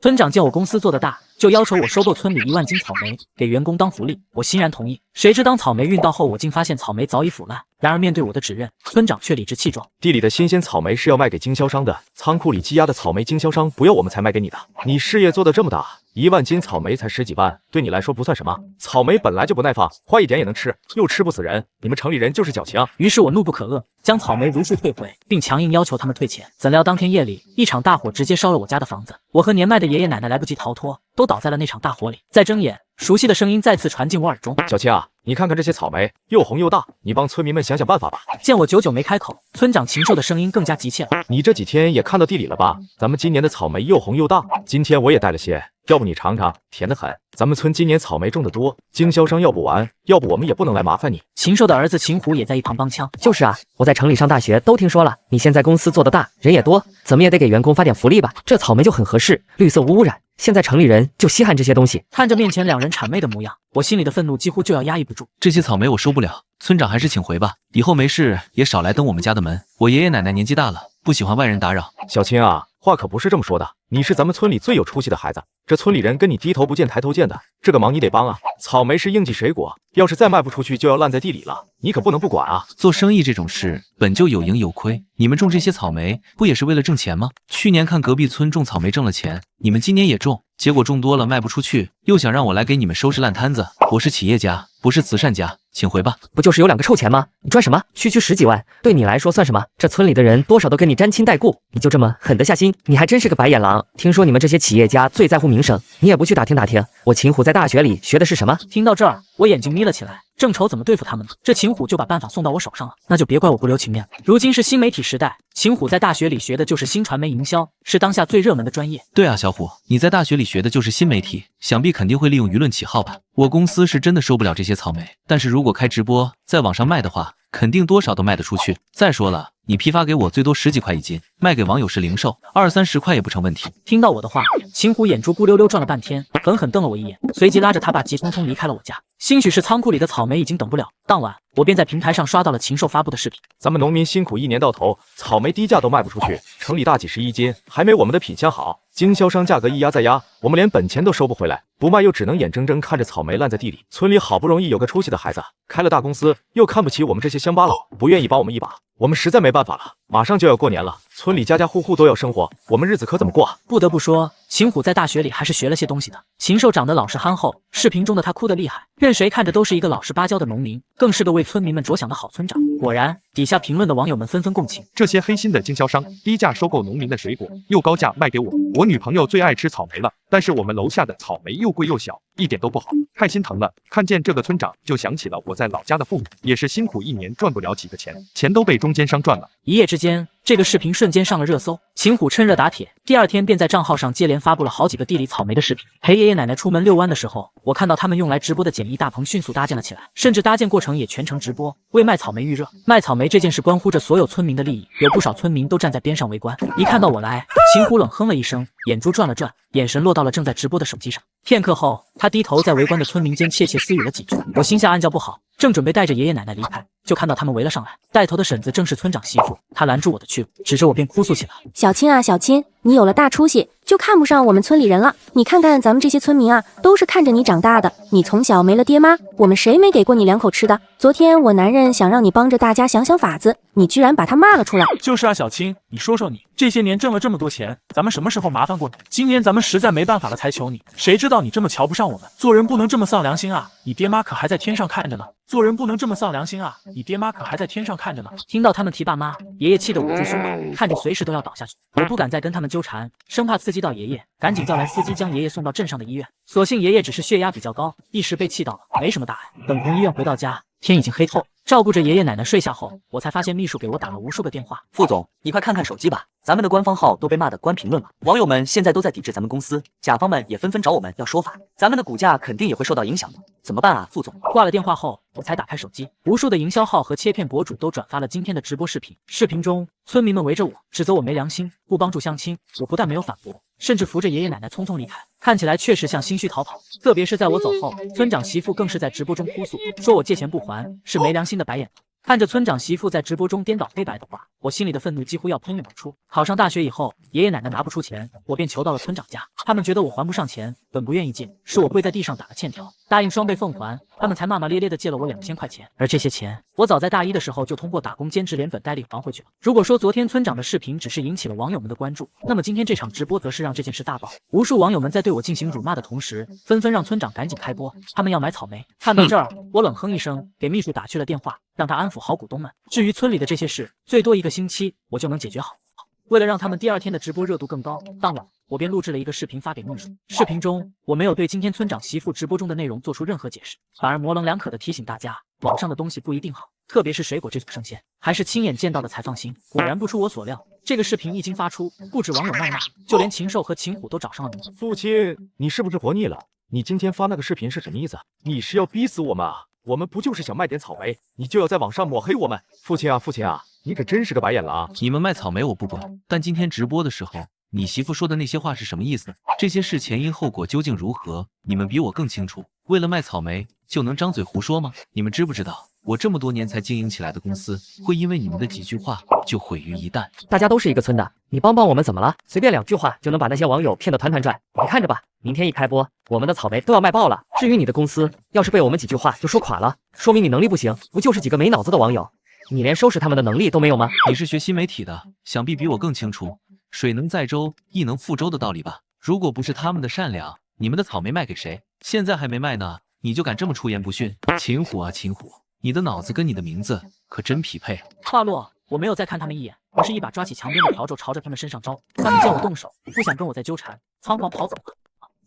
村长见我公司做得大，就要求我收购村里1万斤草莓，给员工当福利。我欣然同意。谁知当草莓运到后，我竟发现草莓早已腐烂。然而面对我的指认，村长却理直气壮：地里的新鲜草莓是要卖给经销商的，仓库里积压的草莓经销商不要我们才卖给你的。你事业做得这么大，1万斤草莓才10几万，对你来说不算什么。草莓本来就不耐放，坏一点也能吃，又吃不死人。你们城里人就是矫情。于是我怒不可遏，将草莓如数退回，并强硬要求他们退钱。怎料当天夜里，一场大火直接烧了我家的房子，我和年迈的爷爷奶奶来不及逃脱，都倒在了那场大火里。再睁眼，熟悉的声音再次传进我耳中：小青啊，你看看这些草莓，又红又大，你帮村民们想想办法吧。见我久久没开口，村长禽兽的声音更加急切了：你这几天也看到地里了吧？咱们今年的草莓又红又大，今天我也带了些，要不你尝尝，甜得很。咱们村今年草莓种得多，经销商要不完，要不我们也不能来麻烦你。禽兽的儿子秦虎也在一旁帮腔：就是啊，我在城里上大学都听说了，你现在公司做得大，人也多，怎么也得给员工发点福利吧？这草莓就很合适，绿色无污染。现在城里人就稀罕这些东西。看着面前两人谄媚的模样，我心里的愤怒几乎就要压抑不住。这些草莓我收不了，村长还是请回吧。以后没事也少来登我们家的门。我爷爷奶奶年纪大了，不喜欢外人打扰。小青啊，话可不是这么说的，你是咱们村里最有出息的孩子，这村里人跟你低头不见抬头见的，这个忙你得帮啊。草莓是应季水果，要是再卖不出去就要烂在地里了，你可不能不管啊。做生意这种事本就有赢有亏，你们种这些草莓不也是为了挣钱吗？去年看隔壁村种草莓挣了钱，你们今年也种，结果种多了卖不出去，又想让我来给你们收拾烂摊子。我是企业家，不是慈善家，请回吧。不就是有2个臭钱吗？你赚什么？区10几万，对你来说算什么？这村里的人多少都跟你沾亲带故，你就这么狠得下心？你还真是个白眼狼。听说你们这些企业家最在乎名声，你也不去打听打听，我秦虎在大学里学的是什么？听到这儿，我眼睛眯了起来，正愁怎么对付他们呢，这秦虎就把办法送到我手上了，那就别怪我不留情面了。如今是新媒体时代，秦虎在大学里学的就是新传媒营销，是当下最热门的专业。对啊，小虎，你在大学里学的就是新媒体，想必肯定会利用舆论起号吧？我公司是真的收不了这些草莓，但是如果开直播在网上卖的话，肯定多少都卖得出去。再说了，你批发给我最多10几块1斤，卖给网友是零售，20、30块也不成问题。听到我的话，秦虎眼珠咕溜溜转了半天，狠狠瞪了我一眼，随即拉着他爸急匆匆离开了我家。兴许是仓库里的草莓已经等不了，当晚我便在平台上刷到了禽兽发布的视频。咱们农民辛苦1年到头，草莓低价都卖不出去，城里大几十1斤，还没我们的品相好。经销商价格一压再压，我们连本钱都收不回来，不卖又只能眼睁睁看着草莓烂在地里。村里好不容易有个出息的孩子，开了大公司，又看不起我们这些乡巴佬，不愿意帮我们一把，我们实在没办法了。马上就要过年了，村里家家户户都要生活，我们日子可怎么过啊？不得不说，秦虎在大学里还是学了些东西的。禽兽长得老实憨厚，视频中的他哭得厉害，任谁看着都是一个老实巴交的农民，更是个为村民们着想的好村长。果然，底下评论的网友们纷纷共情：这些黑心的经销商低价收购农民的水果，又高价卖给我。我女朋友最爱吃草莓了，但是我们楼下的草莓又贵又小，一点都不好，太心疼了。看见这个村长，就想起了我在老家的父母，也是辛苦1年赚不了几个钱，钱都被中间商赚了。一夜之间，这个视频瞬间上了热搜。秦虎趁热打铁，第2天便在账号上接连发布了好几个地里草莓的视频。陪爷爷奶奶出门遛弯的时候，我看到他们用来直播的简易大棚迅速搭建了起来，甚至搭建过程也全程直播，为卖草莓预热。卖草莓这件事关乎着所有村民的利益，有不少村民都站在边上围观。一看到我来，秦虎冷哼了一声，眼珠转了转，眼神落到了正在直播的手机上。片刻后，他低头在围观的村民间窃窃私语了几句。我心下暗叫不好，正准备带着爷爷奶奶离开，就看到他们围了上来。带头的婶子正是村长媳妇，她拦住我的去路，指着我便哭诉起来：小青啊，小青，你有了大出息，就看不上我们村里人了。你看看咱们这些村民啊，都是看着你长大的，你从小没了爹妈，我们谁没给过你2口吃的？昨天我男人想让你帮着大家想想法子，你居然把他骂了出来。就是啊，小青，你说说你，这些年挣了这么多钱，咱们什么时候麻烦过你？今年咱们实在没办法了才求你，谁知道你这么瞧不上我们？做人不能这么丧良心啊！你爹妈可还在天上看着呢。做人不能这么丧良心啊！你爹妈可还在天上看着呢。听到他们提爸妈，爷爷气得捂住胸口，看着随时都要倒下去。我不敢再跟他们纠缠，生怕刺激到爷爷，赶紧叫来司机将爷爷送到镇上的医院。所幸爷爷只是血压比较高，一时被气到了，没什么大碍。等从医院回到家，天已经黑透。照顾着爷爷奶奶睡下后，我才发现秘书给我打了无数个电话。副总，你快看看手机吧，咱们的官方号都被骂得关评论了，网友们现在都在抵制咱们公司，甲方们也纷纷找我们要说法，咱们的股价肯定也会受到影响的，怎么办啊，副总？挂了电话后，我才打开手机，无数的营销号和切片博主都转发了今天的直播视频。视频中，村民们围着我，指责我没良心，不帮助乡亲。我不但没有反驳，甚至扶着爷爷奶奶匆匆离开，看起来确实像心虚逃跑。特别是在我走后，村长媳妇更是在直播中哭诉，说我借钱不还，是没良心的白眼狼。看着村长媳妇在直播中颠倒黑白的话，我心里的愤怒几乎要喷涌而出。考上大学以后，爷爷奶奶拿不出钱，我便求到了村长家。他们觉得我还不上钱，本不愿意借，是我跪在地上打了欠条，答应双倍奉还。他们才骂骂咧咧的借了我2000块钱，而这些钱我早在大一的时候就通过打工兼职连本带利还回去了。如果说昨天村长的视频只是引起了网友们的关注，那么今天这场直播则是让这件事大爆。无数网友们在对我进行辱骂的同时，纷纷让村长赶紧开播，他们要买草莓。看到这儿，我冷哼一声，给秘书打去了电话，让他安抚好股东们。至于村里的这些事，最多1个星期我就能解决好。为了让他们第2天的直播热度更高，当晚我便录制了一个视频发给秘书。视频中我没有对今天村长媳妇直播中的内容做出任何解释，反而模棱两可的提醒大家，网上的东西不一定好，特别是水果这种生鲜，还是亲眼见到的才放心。果然不出我所料，这个视频一经发出，不止网友谩骂，就连禽兽和秦虎都找上了门。父亲，你是不是活腻了？你今天发那个视频是什么意思？你是要逼死我们啊？我们不就是想卖点草莓，你就要在网上抹黑我们？父亲啊，你可真是个白眼狼！你们卖草莓我不管，但今天直播的时候，你媳妇说的那些话是什么意思？这些事前因后果究竟如何？你们比我更清楚。为了卖草莓就能张嘴胡说吗？你们知不知道，我这么多年才经营起来的公司，会因为你们的几句话就毁于一旦？大家都是一个村的，你帮我们怎么了？随便2句话就能把那些网友骗得团团转，你看着吧，明天一开播，我们的草莓都要卖爆了。至于你的公司，要是被我们几句话就说垮了，说明你能力不行，不就是几个没脑子的网友？你连收拾他们的能力都没有吗？你是学新媒体的，想必比我更清楚水能载舟，亦能覆舟的道理吧？如果不是他们的善良，你们的草莓卖给谁？现在还没卖呢，你就敢这么出言不逊？秦虎啊秦虎，你的脑子跟你的名字可真匹配。话落，我没有再看他们一眼，而是一把抓起墙边的笤帚朝着他们身上招。他们见我动手，不想跟我再纠缠，仓皇跑走了。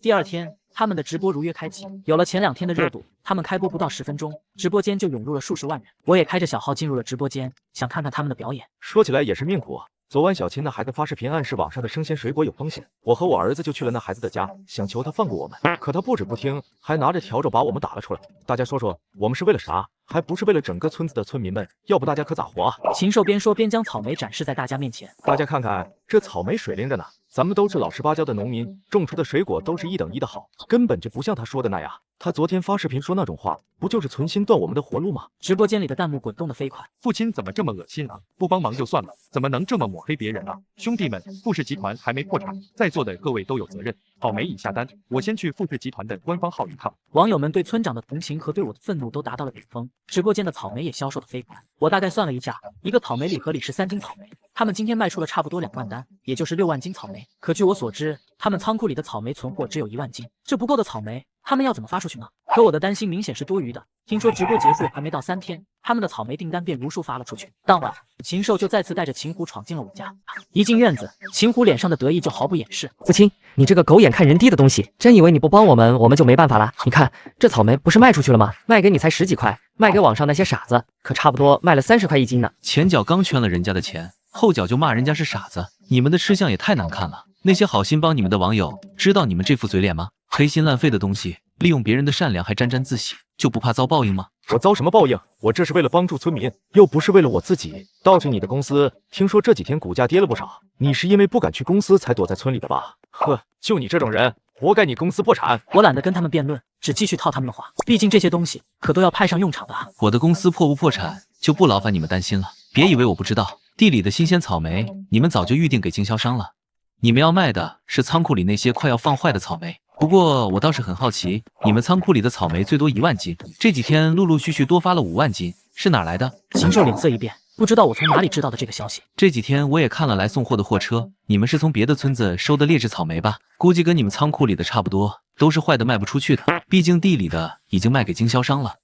第2天，他们的直播如约开启，有了前2天的热度，他们开播不到10分钟，直播间就涌入了数十万人。我也开着小号进入了直播间，想看看他们的表演。说起来也是命苦啊。昨晚小青那孩子发视频暗示网上的生鲜水果有风险，我和我儿子就去了那孩子的家，想求他放过我们，可他不止不听，还拿着笤帚把我们打了出来。大家说说，我们是为了啥？还不是为了整个村子的村民们，要不大家可咋活啊？禽兽边说边将草莓展示在大家面前，大家看看，这草莓水灵着呢，咱们都是老实巴交的农民，种出的水果都是1等1的好，根本就不像他说的那样。他昨天发视频说那种话，不就是存心断我们的活路吗？直播间里的弹幕滚动的飞快。父亲怎么这么恶心啊？不帮忙就算了，怎么能这么抹黑别人啊？兄弟们，富士集团还没破产，在座的各位都有责任。草莓已下单，我先去富士集团的官方号一趟。网友们对村长的同情和对我的愤怒都达到了顶峰，直播间的草莓也销售的飞快。我大概算了一下，一个草莓礼盒里是3斤草莓，他们今天卖出了差不多2万单，也就是6万斤草莓。可据我所知，他们仓库里的草莓存货只有1万斤，这不够的草莓，他们要怎么发出去呢？可我的担心明显是多余的。听说直播结束还没到3天，他们的草莓订单便如数发了出去。当晚，禽兽就再次带着秦虎闯进了我家。一进院子，秦虎脸上的得意就毫不掩饰。父亲，你这个狗眼看人低的东西，真以为你不帮我们，我们就没办法了？你看这草莓不是卖出去了吗？卖给你才10几块，卖给网上那些傻子，可差不多卖了30块1斤呢。前脚刚圈了人家的钱，后脚就骂人家是傻子，你们的吃相也太难看了。那些好心帮你们的网友，知道你们这副嘴脸吗？黑心烂肺的东西，利用别人的善良还沾沾自喜，就不怕遭报应吗？我遭什么报应？我这是为了帮助村民，又不是为了我自己。倒是你的公司，听说这几天股价跌了不少，你是因为不敢去公司才躲在村里的吧？呵，就你这种人，活该你公司破产。我懒得跟他们辩论，只继续套他们的话，毕竟这些东西可都要派上用场的啊。我的公司破不破产，就不劳烦你们担心了。别以为我不知道，地里的新鲜草莓，你们早就预定给经销商了。你们要卖的是仓库里那些快要放坏的草莓。不过我倒是很好奇，你们仓库里的草莓最多1万斤，这几天陆陆续续多发了5万斤，是哪来的？禽兽脸色一变，不知道我从哪里知道的这个消息。这几天我也看了来送货的货车，你们是从别的村子收的劣质草莓吧？估计跟你们仓库里的差不多，都是坏的卖不出去的。毕竟地里的已经卖给经销商了，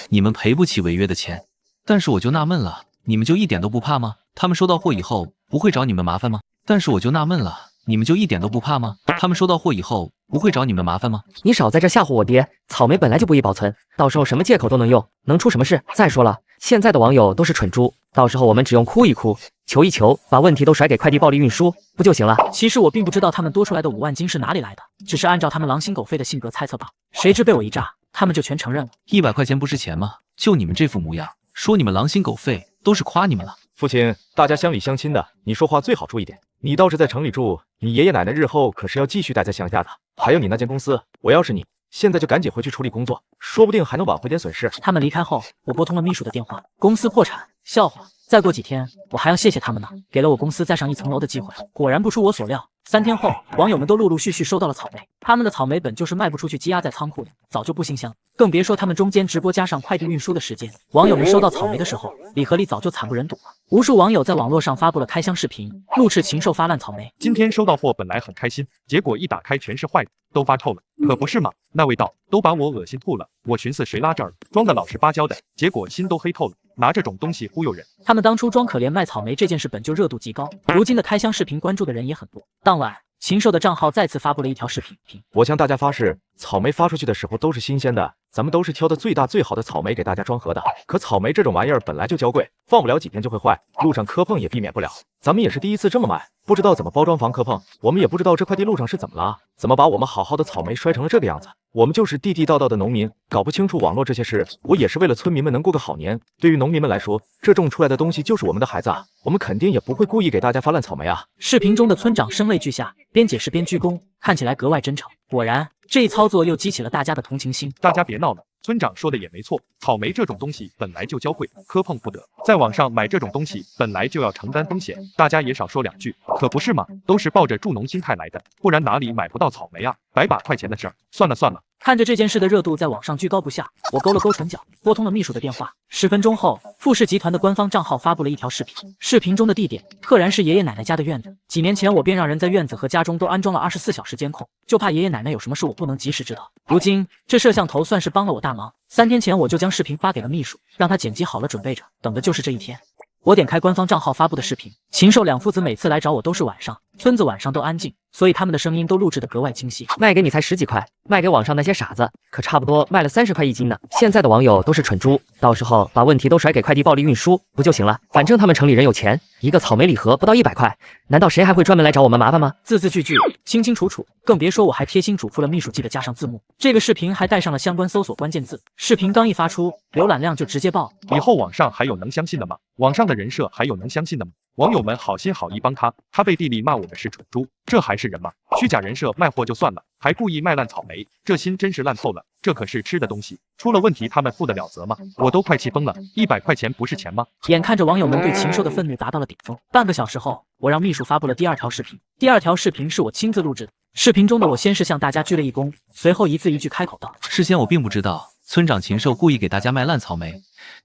你们赔不起违约的钱。但是我就纳闷了，你们就一点都不怕吗？他们收到货以后不会找你们麻烦吗？但是我就纳闷了，你们就一点都不怕吗？他们收到货以后不会找你们麻烦吗？你少在这吓唬我爹，草莓本来就不易保存，到时候什么借口都能用，能出什么事？再说了，现在的网友都是蠢猪，到时候我们只用哭一哭，求一求，把问题都甩给快递暴力运输，不就行了？其实我并不知道他们多出来的5万斤是哪里来的，只是按照他们狼心狗肺的性格猜测吧。谁知被我一炸，他们就全承认了。100块钱不是钱吗？就你们这副模样，说你们狼心狗肺，都是夸你们了。父亲，大家乡里乡亲的，你说话最好注意点。你倒是在城里住，你爷爷奶奶日后可是要继续待在乡下的。还有你那间公司，我要是你，现在就赶紧回去处理工作，说不定还能挽回点损失。他们离开后，我拨通了秘书的电话，公司破产，笑话。再过几天，我还要谢谢他们呢，给了我公司再上一层楼的机会。果然不出我所料，3天后，网友们都陆陆续续收到了草莓。他们的草莓本就是卖不出去，积压在仓库里，早就不新鲜了。更别说他们中间直播加上快递运输的时间。网友们收到草莓的时候，礼盒里早就惨不忍睹了。无数网友在网络上发布了开箱视频，怒斥禽兽发烂草莓。今天收到货本来很开心，结果一打开全是坏的，都发臭了，可不是嘛？那味道都把我恶心吐了。我寻思谁拉这儿装的老实巴交的，结果心都黑透了。拿这种东西忽悠人，他们当初装可怜卖草莓这件事本就热度极高，如今的开箱视频关注的人也很多。当晚，禽兽的账号再次发布了一条视频，我向大家发誓，草莓发出去的时候都是新鲜的，咱们都是挑的最大最好的草莓给大家装盒的。可草莓这种玩意儿本来就娇贵，放不了几天就会坏，路上磕碰也避免不了。咱们也是第一次这么买，不知道怎么包装防磕碰，我们也不知道这快递路上是怎么了，怎么把我们好好的草莓摔成了这个样子。我们就是地地道道的农民，搞不清楚网络这些事。我也是为了村民们能过个好年。对于农民们来说，这种出来的东西就是我们的孩子啊，我们肯定也不会故意给大家发烂草莓啊。视频中的村长声泪俱下，边解释边鞠躬，看起来格外真诚。果然，这一操作又激起了大家的同情心。大家别闹了，村长说的也没错，草莓这种东西本来就娇贵，磕碰不得。在网上买这种东西本来就要承担风险，大家也少说两句，可不是嘛？都是抱着助农心态来的，不然哪里买不到草莓啊？百把块钱的事儿，算了算了。看着这件事的热度在网上居高不下，我勾了勾唇角，拨通了秘书的电话。10分钟后，富士集团的官方账号发布了一条视频，视频中的地点赫然是爷爷奶奶家的院子。几年前我便让人在院子和家中都安装了24小时监控，就怕爷爷奶奶有什么事我不能及时知道。如今这摄像头算是帮了我大忙。3天前我就将视频发给了秘书，让他剪辑好了准备着，等的就是这一天。我点开官方账号发布的视频，禽兽两父子每次来找我都是晚上，村子晚上都安静，所以他们的声音都录制得格外清晰。卖给你才10几块，卖给网上那些傻子可差不多卖了30块1斤呢。现在的网友都是蠢猪，到时候把问题都甩给快递暴力运输不就行了？反正他们城里人有钱，一个草莓礼盒不到100块，难道谁还会专门来找我们麻烦吗？字字句句清清楚楚，更别说我还贴心嘱咐了秘书记得加上字幕。这个视频还带上了相关搜索关键字，视频刚一发出，浏览量就直接爆。以后网上还有能相信的吗？网上的人设还有能相信的吗？网友们好心好意帮他，他背地里骂我们是蠢猪，这还是人吗？虚假人设卖货就算了，还故意卖烂草莓，这心真是烂透了。这可是吃的东西，出了问题他们负得了责吗？我都快气疯了，100块钱不是钱吗？眼看着网友们对禽兽的愤怒达到了顶峰，半个小时后，我让秘书发布了第2条视频。第2条视频是我亲自录制的，视频中的我先是向大家鞠了一躬，随后一字一句开口道：事先我并不知道村长禽兽故意给大家卖烂草莓，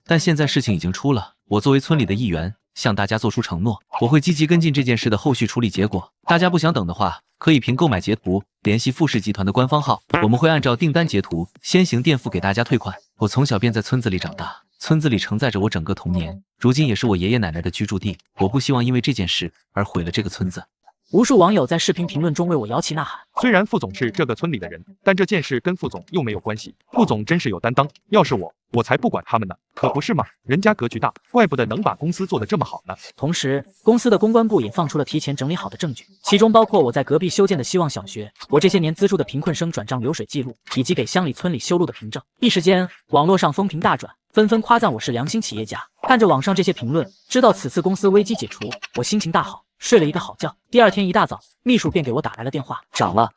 但现在事情已经出了，我作为村里的一员，向大家做出承诺，我会积极跟进这件事的后续处理结果。大家不想等的话，可以凭购买截图联系富士集团的官方号，我们会按照订单截图先行垫付给大家退款。我从小便在村子里长大，村子里承载着我整个童年，如今也是我爷爷奶奶的居住地，我不希望因为这件事而毁了这个村子。无数网友在视频评论中为我摇旗呐喊。虽然副总是这个村里的人，但这件事跟副总又没有关系。副总真是有担当，要是我才不管他们呢，可不是嘛？人家格局大，怪不得能把公司做得这么好呢。同时，公司的公关部也放出了提前整理好的证据，其中包括我在隔壁修建的希望小学，我这些年资助的贫困生转账流水记录，以及给乡里村里修路的凭证。一时间，网络上风评大转，纷纷夸赞我是良心企业家。看着网上这些评论，知道此次公司危机解除，我心情大好，睡了一个好觉。第2天一大早，秘书便给我打来了电话，涨了，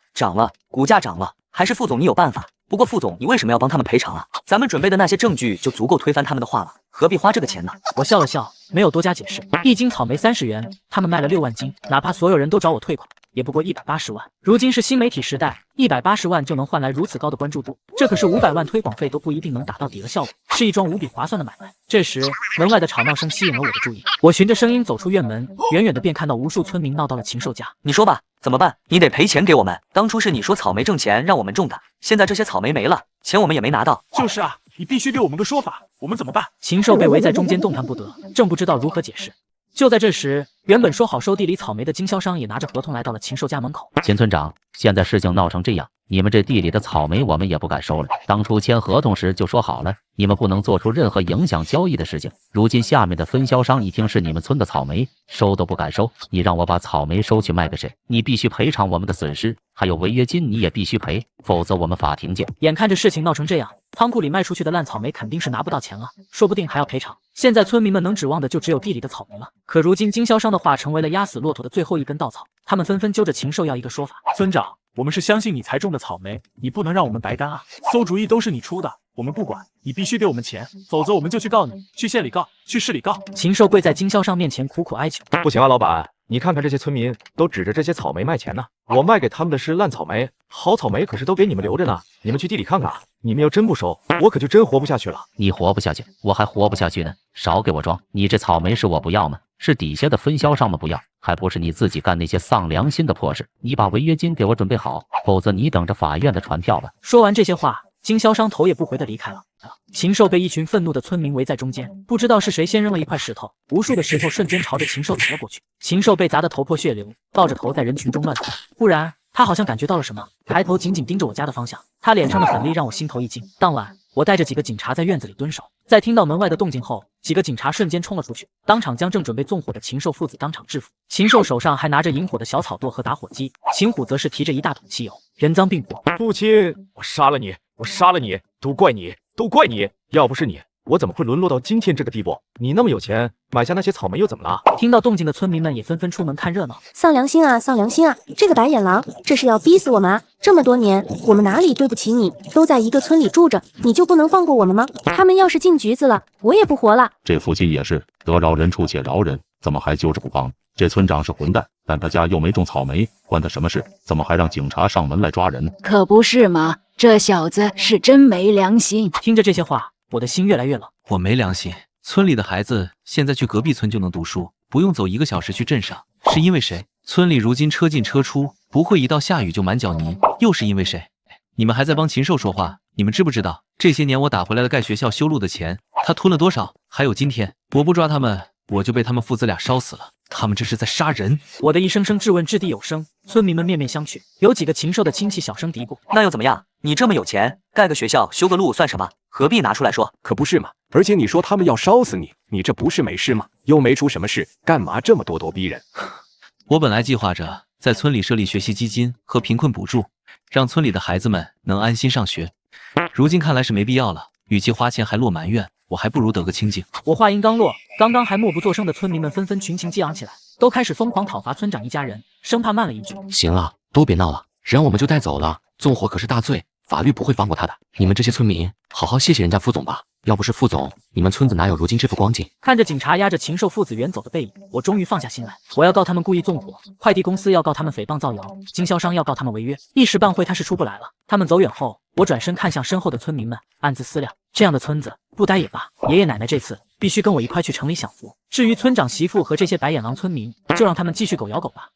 股价涨了，还是副总你有办法？不过副总，你为什么要帮他们赔偿啊？咱们准备的那些证据就足够推翻他们的话了，何必花这个钱呢？我笑了笑，没有多加解释。1斤草莓30元，他们卖了6万斤，哪怕所有人都找我退款，也不过180万。如今是新媒体时代，180万就能换来如此高的关注度，这可是500万推广费都不一定能打到底的效果，是一桩无比划算的买卖。这时，门外的吵闹声吸引了我的注意，我循着声音走出院门，远远的便看到无数村民闹到了禽兽家。你说吧，怎么办？你得赔钱给我们。当初是你说草莓挣钱让我们种的，现在这些草莓没了，钱我们也没拿到。就是啊，你必须给我们个说法，我们怎么办？禽兽被围在中间，动弹不得，正不知道如何解释。就在这时，原本说好收地里草莓的经销商也拿着合同来到了禽兽家门口。秦村长，现在事情闹成这样，你们这地里的草莓我们也不敢收了。当初签合同时就说好了，你们不能做出任何影响交易的事情。如今下面的分销商一听是你们村的草莓，收都不敢收。你让我把草莓收去卖给谁？你必须赔偿我们的损失，还有违约金你也必须赔，否则我们法庭见。眼看着事情闹成这样，仓库里卖出去的烂草莓肯定是拿不到钱了，说不定还要赔偿。现在村民们能指望的就只有地里的草莓了。可如今经销商的话成为了压死骆驼的最后一根稻草，他们纷纷揪着禽兽要一个说法。村长，我们是相信你才种的草莓，你不能让我们白干啊！馊主意都是你出的，我们不管，你必须给我们钱，否则我们就去告你，去县里告，去市里告。禽兽跪在经销商面前苦苦哀求。不行啊，老板，你看看这些村民都指着这些草莓卖钱呢，我卖给他们的是烂草莓，好草莓可是都给你们留着呢。你们去地里看看，你们要真不收，我可就真活不下去了。你活不下去，我还活不下去呢。少给我装！你这草莓是我不要吗？是底下的分销商们不要，还不是你自己干那些丧良心的破事？你把违约金给我准备好，否则你等着法院的传票吧。说完这些话，经销商头也不回的离开了。禽兽被一群愤怒的村民围在中间，不知道是谁先扔了一块石头，无数的石头瞬间朝着禽兽砸了过去。禽兽被砸得头破血流，抱着头在人群中乱窜。忽然，他好像感觉到了什么，抬头紧紧盯着我家的方向。他脸上的狠厉让我心头一惊。当晚，我带着几个警察在院子里蹲守，在听到门外的动静后，几个警察瞬间冲了出去，当场将正准备纵火的禽兽父子当场制服。禽兽手上还拿着引火的小草垛和打火机，秦虎则是提着一大桶汽油，人赃并获。父亲，我杀了你，我杀了你，都怪你，都怪你！要不是你，我怎么会沦落到今天这个地步？你那么有钱，买下那些草莓又怎么了？听到动静的村民们也纷纷出门看热闹。丧良心啊，丧良心啊！这个白眼狼，这是要逼死我们啊！这么多年，我们哪里对不起你？都在一个村里住着，你就不能放过我们吗？他们要是进局子了，我也不活了。这夫妻也是得饶人处且饶人，怎么还揪着不放？这村长是混蛋，但他家又没种草莓，关他什么事？怎么还让警察上门来抓人？可不是嘛，这小子是真没良心。听着这些话，我的心越来越冷。我没良心，村里的孩子现在去隔壁村就能读书，不用走1个小时去镇上，是因为谁？村里如今车进车出，不会一到下雨就满脚泥，又是因为谁？你们还在帮禽兽说话？你们知不知道这些年我打回来的盖学校修路的钱，他吞了多少？还有今天，我不抓他们，我就被他们父子俩烧死了。他们这是在杀人！我的一声声质问掷地有声，村民们面面相觑，有几个禽兽的亲戚小声嘀咕：“那又怎么样？你这么有钱，盖个学校、修个路算什么？何必拿出来说？可不是嘛！而且你说他们要烧死你，你这不是没事吗？又没出什么事，干嘛这么咄咄逼人？”我本来计划着在村里设立学习基金和贫困补助，让村里的孩子们能安心上学。如今看来是没必要了，与其花钱还落埋怨，我还不如得个清净。我话音刚落，刚刚还默不作声的村民们纷纷群情激昂起来，都开始疯狂讨伐村长一家人，生怕慢了一句。行了，都别闹了，人我们就带走了，纵火可是大罪，法律不会放过他的。你们这些村民，好好谢谢人家副总吧，要不是副总，你们村子哪有如今这副光景？看着警察押着禽兽父子远走的背影，我终于放下心来。我要告他们故意纵火，快递公司要告他们诽谤造谣，经销商要告他们违约，一时半会他是出不来了。他们走远后，我转身看向身后的村民们，暗自思量：这样的村子不待也罢，爷爷奶奶这次必须跟我一块去城里享福。至于村长媳妇和这些白眼狼村民，就让他们继续狗咬狗吧。